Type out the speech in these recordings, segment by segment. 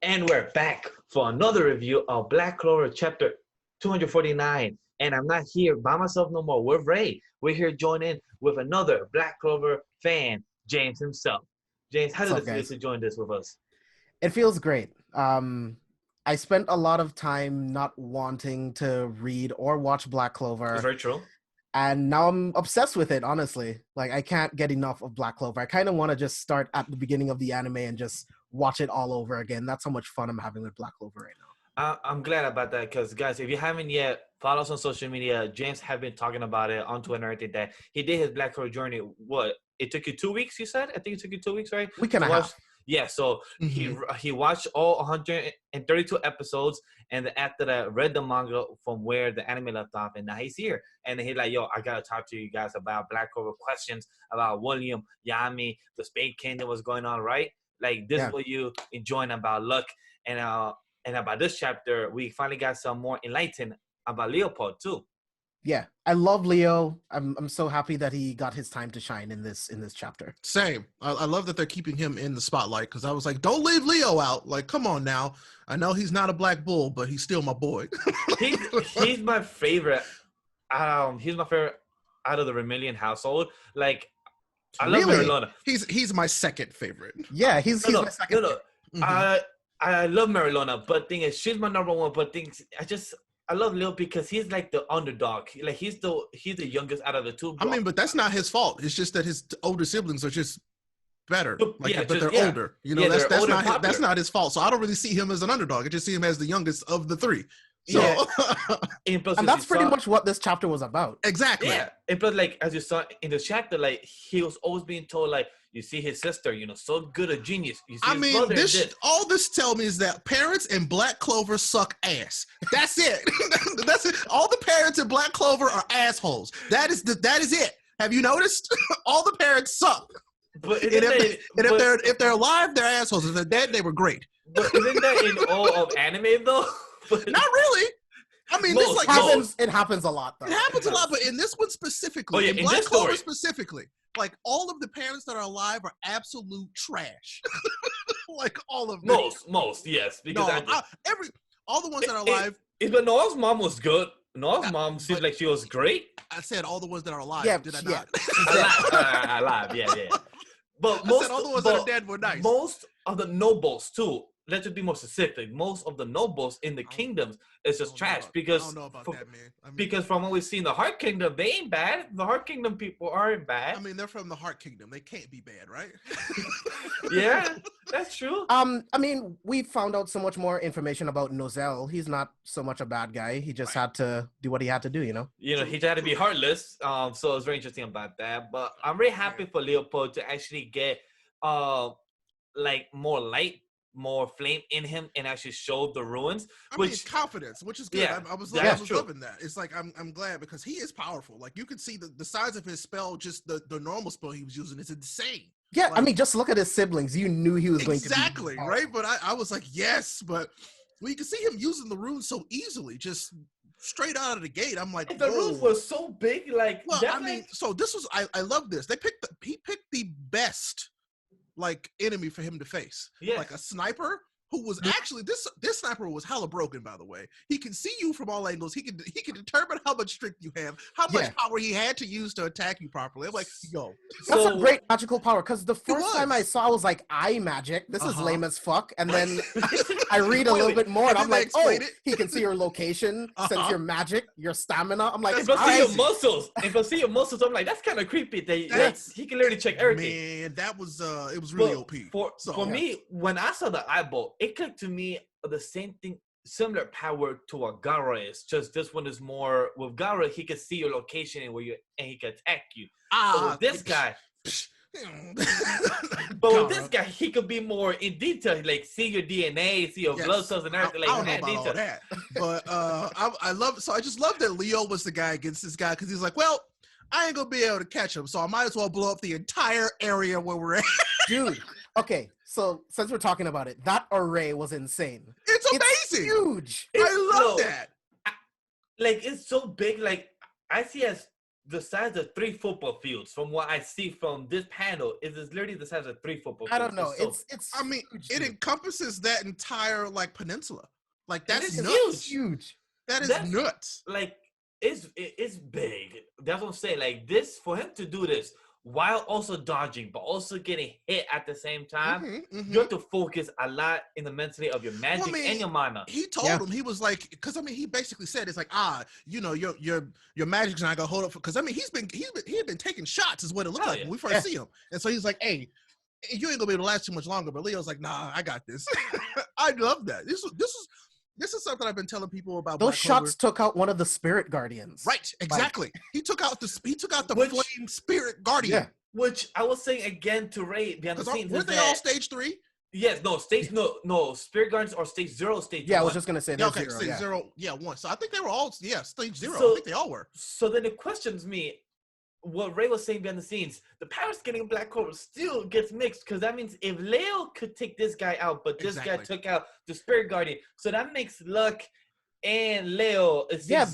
And we're back for another review of Black Clover chapter 249. And I'm not here by myself no more. We're Ray. We're here joining with another Black Clover fan, James himself. James, how What's does up, it feel guys? to join this with us? It feels great. I spent a lot of time not wanting to read or watch Black It's Clover, very true. and now I'm obsessed with it, honestly. Like, I can't get enough of Black Clover. I kind of want to just start at the beginning of the anime and just watch it all over again. That's how much fun I'm having with Black Clover right now. I'm glad about that because, guys, if you haven't yet, follow us on social media. James have been talking about it on Twitter and everything that he did his Black Clover journey. What? It took you 2 weeks, you said? I think it took you 2 weeks, right? Week and To a watch. half. Yeah, so he watched all 132 episodes, and then after that, read the manga from where the anime left off, and now he's here. And he's like, yo, I got to talk to you guys about Black Clover, questions about William, Yami, the Spade Kingdom, what's going on, right? Like, this is Yeah. what you enjoying about Luck. And about this chapter, we finally got some more enlightened about Leopold too. Yeah, I love Leo. I'm so happy that he got his time to shine in this chapter. Same. I love that they're keeping him in the spotlight because I was like, don't leave Leo out. Like, come on now. I know he's not a black bull, but he's still my boy. he's my favorite. He's my favorite out of the Vermilion household. Like, I love Really? Marilona. He's my second favorite. Yeah, he's my second. No. I love Marilona, but thing is, she's my number one. But I love Leo because he's like the underdog. Like he's the youngest out of the two. I mean, but that's not his fault. It's just that his older siblings are just better. Like, yeah, but they're older. You know, that's not his fault. So I don't really see him as an underdog. I just see him as the youngest of the three. So yeah. And that's pretty much what this chapter was about. Exactly. Yeah. And plus, like, as you saw in the chapter, like, he was always being told, like, you see his sister, so good a genius. You see I his mean, brother all this tells me is that parents in Black Clover suck ass. That's it. That's it. All the parents in Black Clover are assholes. That is it. Have you noticed? All the parents suck. But if they're alive, they're assholes. If they're dead, they were great. But isn't that in all of anime though? Not really. I mean, It happens a lot, though. It happens a lot, but in this one specifically, in Black Clover specifically, like, all of the parents that are alive are absolute trash. Like, all of them. Most, yes. Because all the ones that are alive. But Noah's mom was good. Noah's mom seemed like she was great. I said all the ones that are alive. Yeah, did I not? Alive, yeah. But I said all the ones that are dead were nice. Most of the nobles too. Let's just be more specific. Most of the nobles in the kingdoms is just trash because I don't know about that, man. Because from what we've seen, the Heart Kingdom, they ain't bad. The Heart Kingdom people aren't bad. I mean, they're from the Heart Kingdom. They can't be bad, right? Yeah, that's true. I mean, we found out so much more information about Nozel. He's not so much a bad guy. He just had to do what he had to do, he had to be heartless. So it's very interesting about that. But I'm very happy for Leopold to actually get like more light, more flame in him, and actually show the ruins. I mean, confidence, which is good. Yeah, I was loving that. It's like I'm glad because he is powerful. Like, you can see the size of his spell, just the normal spell he was using is insane. Yeah, like, I mean, just look at his siblings. You knew he was going to be exactly right. But I was like, yes, but you can see him using the runes so easily, just straight out of the gate. I'm like, the runes were so big. Like, well, I mean, so this was I love this. He picked the best like enemy for him to face. Yeah. Like a sniper who was actually this sniper was hella broken, by the way. He can see you from all angles. He can determine how much strength you have, how much power he had to use to attack you properly. I'm like, yo. That's a great magical power, because the first time I saw, I was like, eye magic. This is lame as fuck. And then I read a little bit more, and I'm like, he can see your location, sense your magic, your stamina. I'm like, if I see your muscles, I'm like, that's kind of creepy. He can literally check everything. Man, that was it was really OP. For me, when I saw the eyeball, it clicked to me the same thing, similar power to what Gara is. Just this one is more with Gara, he can see your location and he can attack you. But with this guy, he could be more in detail, like see your DNA, see your blood cells and everything. Like, I don't know about all that, but I just love that Leo was the guy against this guy, because he's like, well, I ain't gonna be able to catch him, so I might as well blow up the entire area where we're at. Dude, okay, so since we're talking about it, that array was insane. It's amazing. It's huge. I love that. Like, it's so big. Like, I see as the size of 3 football fields. From what I see from this panel, is literally the size of 3 football fields. I don't know. It's I mean, it encompasses that entire like peninsula. Like that's nuts. Huge. That's nuts. Like it's big. That's what I'm saying. Like this, for him to do this while also dodging, but also getting hit at the same time, you have to focus a lot in the mentally of your magic and your mana. He told him, he was like, because I mean, he basically said it's like, you know, your magic's not gonna hold up, because I mean, he had been taking shots, is what it looked like when we first see him, and so he's like, hey, you ain't gonna be able to last too much longer. But Leo's like, nah, I got this. I love that. This is something I've been telling people about. Those shots took out one of the spirit guardians. Right, exactly. Like, he took out the flame spirit guardian. Yeah. Which I was saying again to Ray behind the scenes. Weren't they all stage 3? Yes, no, spirit guardians are stage 0, stage 1. I was just gonna say okay, stage 0, 1. So I think they were all stage 0. So, I think they all were. So then it questions me. What Ray was saying behind the scenes, the powers getting Black Clover still gets mixed, because that means if Leo could take this guy out, but this guy took out the Spirit Guardian, so that makes Luck and Leo is they're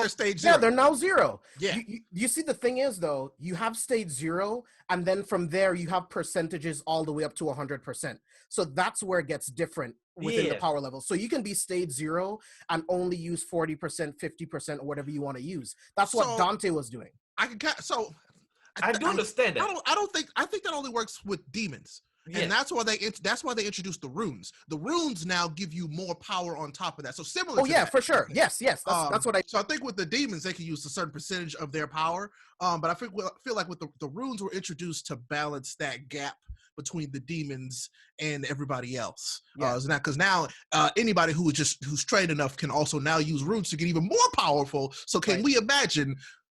stage 0. Yeah, they're now 0. Yeah. You see, the thing is though, you have stage 0, and then from there you have percentages all the way up to 100%. So that's where it gets different within the power level. So you can be stage 0 and only use 40%, 50%, or whatever you want to use. That's what Dante was doing. I do understand that. I think that only works with demons. Yeah. And that's why they introduced the runes. The runes now give you more power on top of that. So similar. For sure. Yes. That's what I. So I think with the demons, they can use a certain percentage of their power. But I feel like with the runes were introduced to balance that gap between the demons and everybody else. Because now anybody who's trained enough can also now use runes to get even more powerful. So can we imagine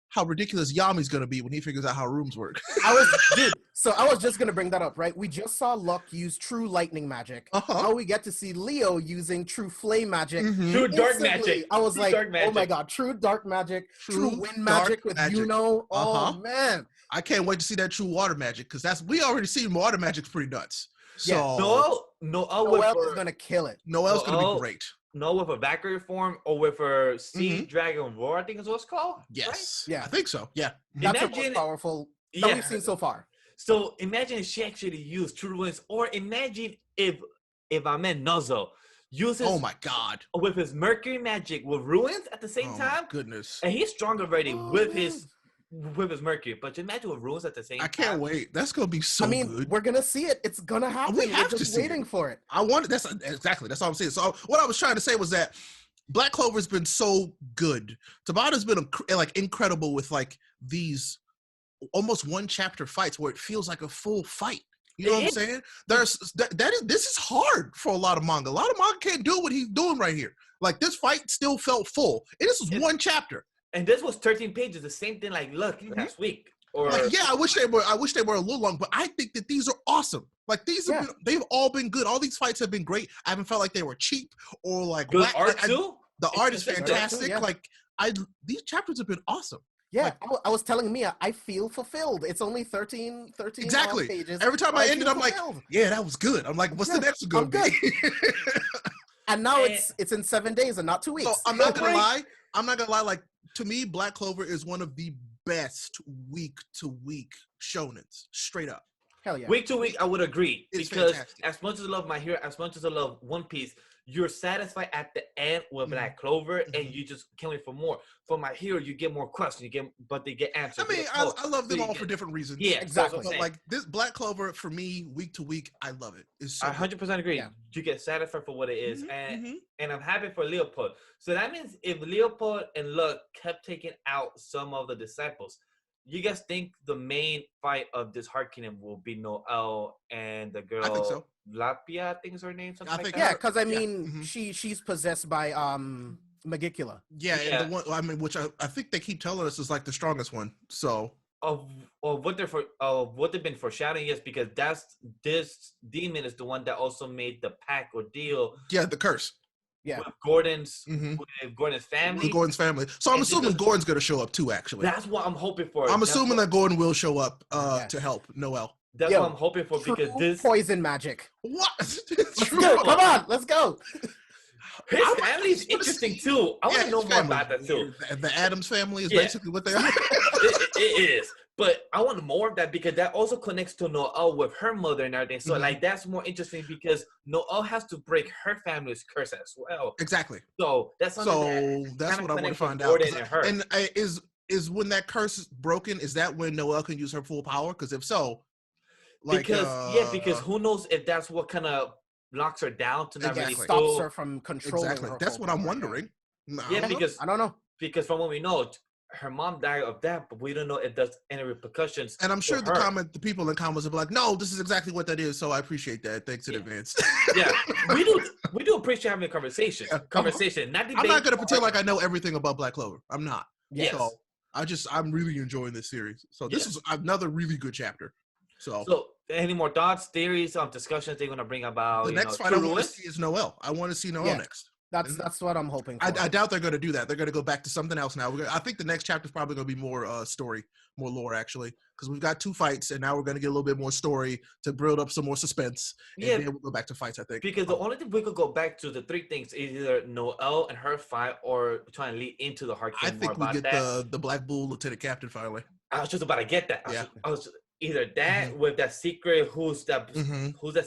how ridiculous Yami's gonna be when he figures out how rooms work? I was just gonna bring that up, right? We just saw Luck use true lightning magic. Now we get to see Leo using true flame magic. True dark magic. I was like, oh my god, true dark magic, true wind magic with Yuno. Oh man. I can't wait to see that true water magic, because we already seen water magic's pretty nuts. So Noelle is gonna kill it. Noelle's gonna be great. No, with a Valkyrie form or with a Sea Dragon Roar, I think is what it's called. Yes. Right? Yeah. I think so. Yeah. That's the most powerful that we've seen so far. So imagine if she actually used True Winds, or imagine if Amen Nuzzle uses with his Mercury magic with Ruins at the same time. My goodness. And he's strong already with his Mercury, but imagine with Ruins at the same time. I can't wait. That's gonna be so good. We're gonna see it. It's gonna happen. We're just waiting for it. That's all I'm saying. So what I was trying to say was that Black Clover's been so good. Tabata's been incredible with like these almost one chapter fights where it feels like a full fight. You know what I'm saying? This is hard for a lot of manga. A lot of manga can't do what he's doing right here. Like this fight still felt full. And this is one chapter. And this was 13 pages, the same thing like last week. Or I wish they were a little long, but I think that these are awesome. Like they've all been good. All these fights have been great. I haven't felt like they were cheap or like good art too. The art is fantastic. These chapters have been awesome. Yeah, I was telling Mia, I feel fulfilled. It's only 13 pages. Every time I ended, I'm like, yeah, that was good. I'm like, what's the next one gonna be? And now it's in 7 days and not 2 weeks. So I'm not gonna lie. Like to me, Black Clover is one of the best week-to-week shonens. Straight up. Hell yeah. Week to week, I would agree. It's because fantastic. As much as I love My Hero, as much as I love One Piece, you're satisfied at the end with Black Clover, and you just can't wait for more. For My Hero, you get more questions, but they get answers. I mean, I love them all for different reasons. Yeah, exactly. But like this Black Clover, for me, week to week, I love it. It's so I 100% agree. Yeah. You get satisfied for what it is, and I'm happy for Leopold. So that means if Leopold and Luck kept taking out some of the disciples, you guys think the main fight of this Heart Kingdom will be Noelle and the girl? I think so. Lapia, I think is her name. Something like that. Yeah, because I mean, she's possessed by Magicula. Yeah, and the one which I think they keep telling us is like the strongest one. So of what they've been foreshadowing, yes, because this demon is the one that also made the pact or deal. Yeah, the curse. Yeah, with Gordon's family. With Gordon's family. So I'm assuming Gordon's going to show up too. Actually, that's what I'm hoping for. I'm assuming that Gordon will show up to help Noelle. That's what I'm hoping for, because this poison magic. What? Come on, let's go. His family is interesting too. I want to know more about that too. The Addams family is basically what they are. It is. But I want more of that because that also connects to Noelle with her mother and everything. So like that's more interesting because Noelle has to break her family's curse as well. Exactly. So that's something that's what I want to find out. And is when that curse is broken, is that when Noelle can use her full power? Because if so, like because who knows if that's what kind of locks her down to not really stops her from controlling. Exactly. That's what I'm wondering. Because I don't know. Because from what we know, her mom died of that, but we don't know if there's any repercussions. And I'm sure the people in comments will be like, "No, this is exactly what that is." So I appreciate that. Thanks in advance. Yeah, we do appreciate having a conversation. Conversation, not debate. I'm not gonna pretend like I know everything about Black Clover. I'm not. Yes. So I'm really enjoying this series. So this is another really good chapter. So any more thoughts, theories, discussions they're gonna bring about the next fight I want to see is Noelle. I want to see Noelle next. That's what I'm hoping for. I doubt they're going to do that. They're going to go back to something else now. I think the next chapter is probably going to be more story, more lore, actually, because we've got 2 fights, and now we're going to get a little bit more story to build up some more suspense. And then we'll go back to fights, I think. Because the only thing we could go back to the 3 things is either Noelle and her fight or trying to lead into the Heart King. I think we get the Black Bull Lieutenant Captain finally. I was just about to get that. Yeah. Either that with that secret, who's that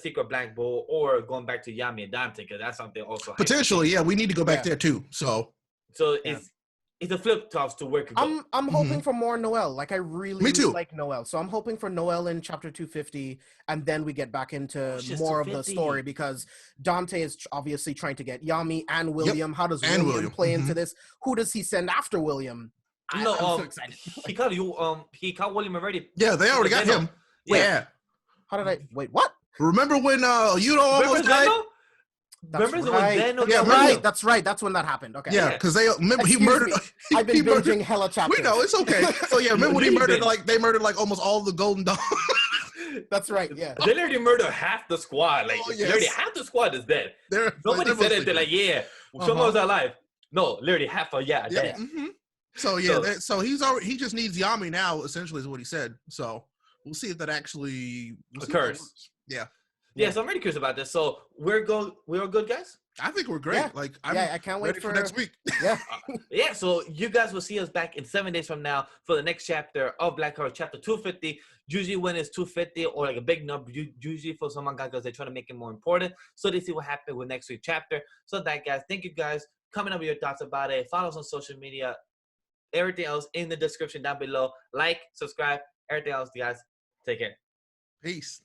secret Black Bull, or going back to Yami and Dante, because that's something also potentially. Yeah, we need to go back there too. So it's a flip tops to where it could go. I'm hoping for more Noelle. Like I really like Noelle, so I'm hoping for Noelle in chapter 250, and then we get back into more of the story because Dante is obviously trying to get Yami and William. How does William play into this? Who does he send after William? I'm so excited. He caught William already. Yeah, they already got him. Yeah. How did I wait? What? Remember when you almost died? Remember when Zeno? Yeah, right. That's right. That's when that happened. Okay. Yeah, because they remember he murdered. I've been binging hella chapters. We know it's okay. So yeah, remember when he murdered they murdered almost all the Golden Dawn. That's right. Yeah. They already murdered half the squad. Literally half the squad is dead. Nobody said it. They're like, someone's alive. No, literally half of dead. So so he just needs Yami now. Essentially, is what he said. So we'll see if that actually occurs. Yeah. So I'm really curious about this. So we're good, guys. I think we're great. Yeah. I can't wait for next week. Yeah. So you guys will see us back in 7 days from now for the next chapter of Black Clover, chapter 250. Usually when it's 250 or like a big number, usually for some mangakas, they try to make it more important. So they see what happened with next week's chapter. So that, guys, thank you guys. Comment up with your thoughts about it. Follow us on social media. Everything else in the description down below. Like, subscribe, everything else, guys. Take care. Peace.